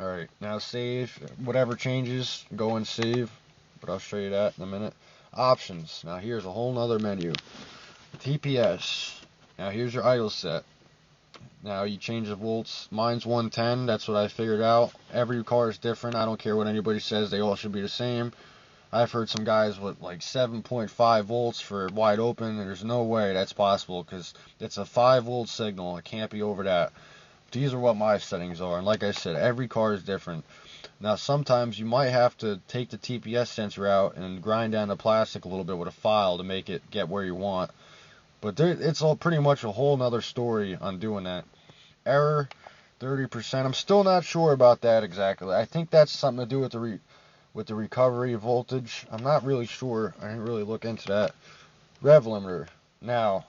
Alright, now save. Whatever changes, go and save. But I'll show you that in a minute. Options. Now here's a whole nother menu. TPS. Now here's your idle set. Now you change the volts. Mine's 110. That's what I figured out. Every car is different. I don't care what anybody says. They all should be the same. I've heard some guys with like 7.5 volts for wide open. And there's no way that's possible because it's a 5 volt signal. It can't be over that. These are what my settings are. And like I said, every car is different. Now sometimes you might have to take the TPS sensor out and grind down the plastic a little bit with a file to make it get where you want. But it's all pretty much a whole nother story on doing that. Error, 30%. I'm still not sure about that exactly. I think that's something to do with the recovery voltage. I'm not really sure. I didn't really look into that. Rev limiter. Now,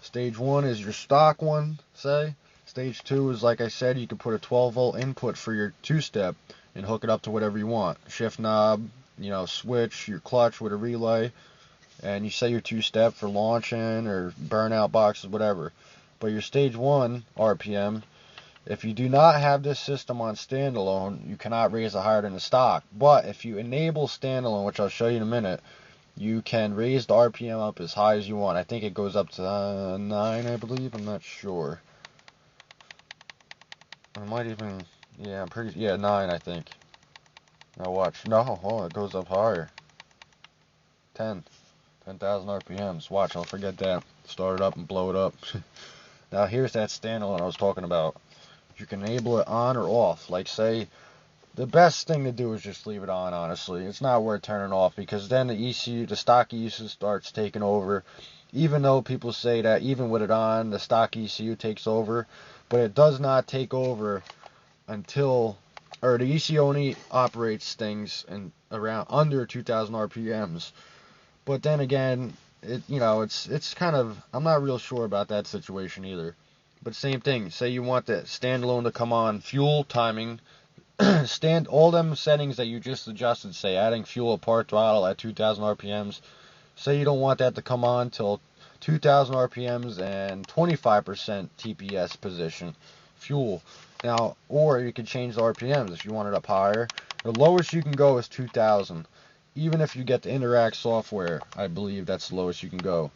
stage 1 is your stock one, say. Stage 2 is, like I said, you can put a 12 volt input for your 2-step and hook it up to whatever you want. Shift knob, switch, your clutch with a relay. And you set your 2-step for launching or burnout boxes, whatever. But your stage 1 RPM, if you do not have this system on standalone, you cannot raise it higher than the stock. But if you enable standalone, which I'll show you in a minute, you can raise the RPM up as high as you want. I think it goes up to 9, I believe. I'm not sure. I might even, yeah, 9, I think. Now watch. No, oh, it goes up higher. 10,000 RPMs. Watch, I'll forget that. Start it up and blow it up. Now here's that standalone I was talking about. You can enable it on or off. Like say, the best thing to do is just leave it on, honestly. It's not worth turning off because then the ECU, the stock ECU starts taking over. Even though people say that even with it on, the stock ECU takes over. But it does not take over until, or the ECU only operates things in around under 2,000 RPMs. But then again, it's kind of, I'm not real sure about that situation either. But same thing, say you want the standalone to come on, fuel, timing, all them settings that you just adjusted, say adding fuel, part throttle at 2,000 RPMs. Say you don't want that to come on till 2,000 RPMs and 25% TPS position, fuel. Now, or you can change the RPMs if you want it up higher. The lowest you can go is 2,000. Even if you get the Interact software, I believe that's the lowest you can go.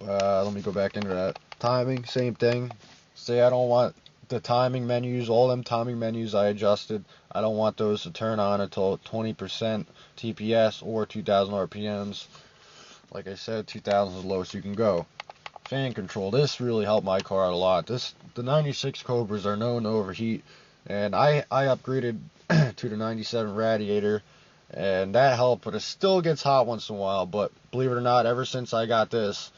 Let me go back into that. Timing, same thing. Say I don't want the timing menus, all them timing menus I adjusted, I don't want those to turn on until 20% TPS or 2,000 RPMs. Like I said, 2,000 is the lowest you can go. Fan control, this really helped my car out a lot. The 96 Cobras are known to overheat, and I upgraded to the 97 radiator, and that helped, but it still gets hot once in a while. But believe it or not, ever since I got this,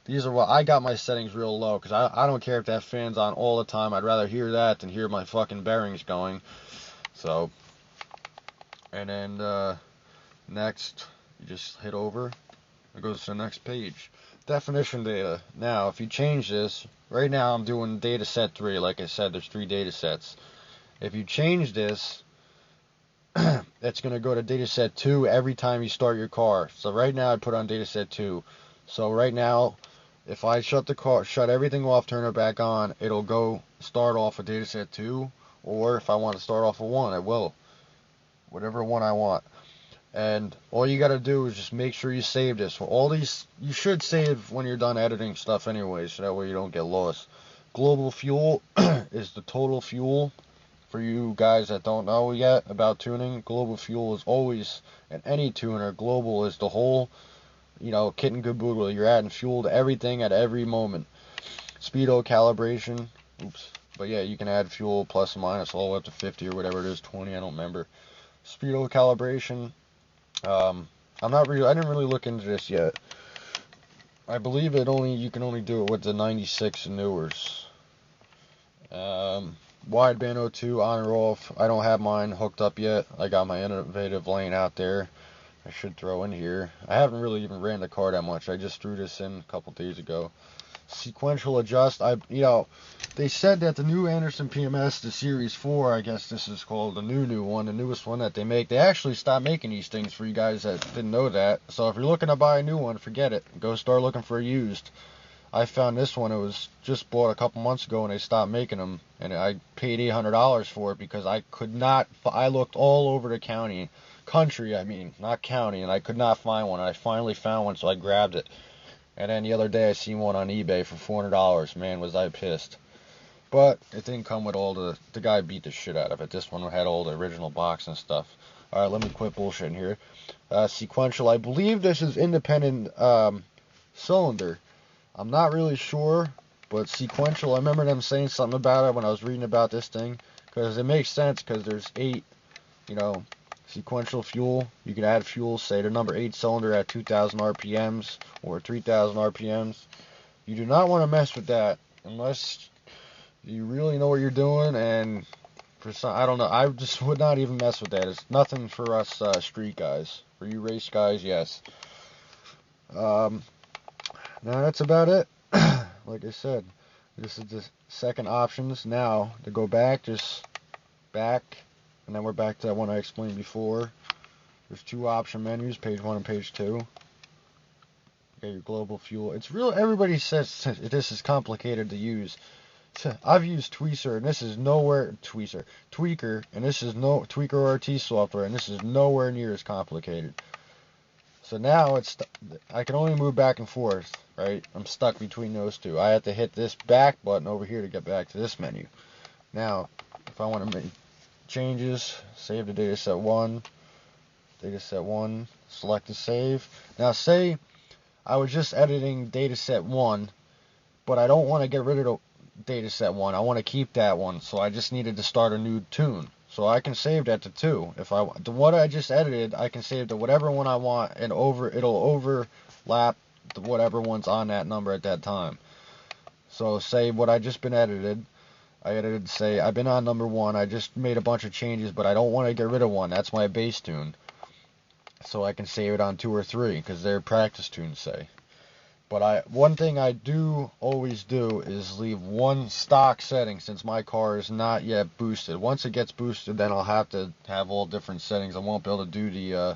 these are what I got my settings real low, because I don't care if that fan's on all the time. I'd rather hear that than hear my fucking bearings going. So, and then next, you just hit over. It goes to the next page. Definition data. Now, if you change this, right now I'm doing data set 3. Like I said, there's 3 data sets. If you change this, it's going to go to data set 2 every time you start your car. So right now I put on data set 2. So right now, if I shut the car, shut everything off, turn it back on, it'll go start off with data set 2. Or if I want to start off with 1, I will. Whatever one I want. And all you got to do is just make sure you save this. For all these, you should save when you're done editing stuff anyway, so that way you don't get lost. Global fuel is the total fuel. For you guys that don't know yet about tuning, global fuel is always, in any tuner, global is the whole, kit and caboodle. You're adding fuel to everything at every moment. Speedo calibration, but yeah, you can add fuel plus or minus all the way up to 50 or whatever it is, 20, I don't remember. Speedo calibration. I didn't really look into this yet. I believe you can only do it with the 96 and newers. Wideband O2 on or off. I don't have mine hooked up yet. I got my innovative laying out there. I should throw in here. I haven't really even ran the car that much. I just threw this in a couple days ago. Sequential adjust. They said that the new Anderson PMS, the Series 4, I guess this is called the new one, the newest one that they make. They actually stopped making these things for you guys that didn't know that. So if you're looking to buy a new one, forget it. Go start looking for a used. I found this one. It was just bought a couple months ago, and they stopped making them. And I paid $800 for it because I could not. I looked all over the country. I mean, not county, and I could not find one. And I finally found one, so I grabbed it. And then the other day, I seen one on eBay for $400. Man, was I pissed. But it didn't come with all the guy beat the shit out of it. This one had all the original box and stuff. All right, let me quit bullshitting here. Sequential. I believe this is independent cylinder. I'm not really sure, but sequential. I remember them saying something about it when I was reading about this thing, because it makes sense, because there's 8, sequential fuel. You can add fuel, say the number 8 cylinder at 2,000 RPMs or 3,000 RPMs. You do not want to mess with that unless you really know what you're doing, and for some, I don't know, I just would not even mess with that. It's nothing for us street guys. For you race guys, yes. Now that's about it. Like I said, this is the second options. Now to go back, just back, and then we're back to that one I explained before. There's 2 option menus, page 1 and page 2. You got your global fuel. It's real. Everybody says this is complicated to use. I've used Tweaker, and this is nowhere Tweaker, and this is no Tweaker RT software, and this is nowhere near as complicated. So now I can only move back and forth, right? I'm stuck between those two. I have to hit this back button over here to get back to this menu. Now, if I want to make changes, save the dataset 1, select the save. Now say I was just editing dataset 1, but I don't want to get rid of the dataset 1. I want to keep that one, so I just needed to start a new tune. So I can save that to 2. If what I just edited, I can save to whatever one I want, and it'll overlap whatever one's on that number at that time. So say what I just been edited, say I've been on number 1, I just made a bunch of changes, but I don't want to get rid of 1. That's my base tune. So I can save it on 2 or 3, because they're practice tunes, say. But one thing I do always do is leave 1 stock setting, since my car is not yet boosted. Once it gets boosted, then I'll have to have all different settings. I won't be able to do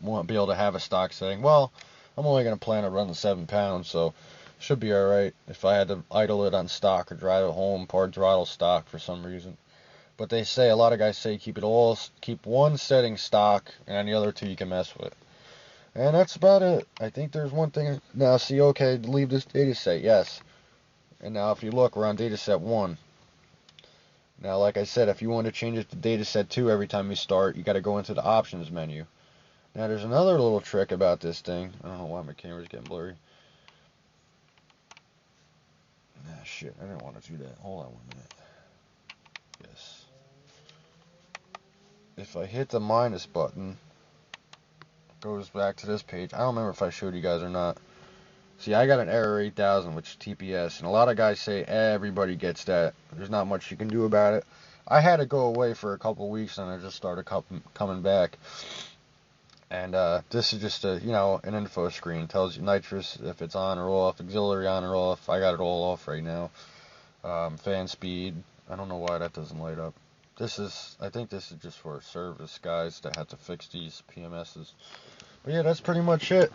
won't be able to have a stock setting. Well, I'm only going to plan to run the 7 pounds, so should be alright if I had to idle it on stock or drive it home, part throttle stock for some reason. But they say, a lot of guys say, keep 1 setting stock, and the other 2 you can mess with. And that's about it. I think there's one thing. Now, see, okay, leave this dataset, yes. And now, if you look, we're on dataset 1. Now, like I said, if you want to change it to dataset 2 every time you start, you got to go into the options menu. Now, there's another little trick about this thing. I don't know why my camera's getting blurry. Ah, shit, I didn't want to do that. Hold on 1 minute. Yes. If I hit the minus button, goes back to this page. I don't remember if I showed you guys or not. See, I got an error 8000, which is TPS, and a lot of guys say everybody gets that. There's not much you can do about it. I had to go away for a couple weeks, and I just started coming back. And this is just an info screen. Tells you nitrous, if it's on or off, auxiliary on or off. I got it all off right now. Fan speed. I don't know why that doesn't light up. I think this is just for service guys that have to fix these PMSs. But yeah, that's pretty much it.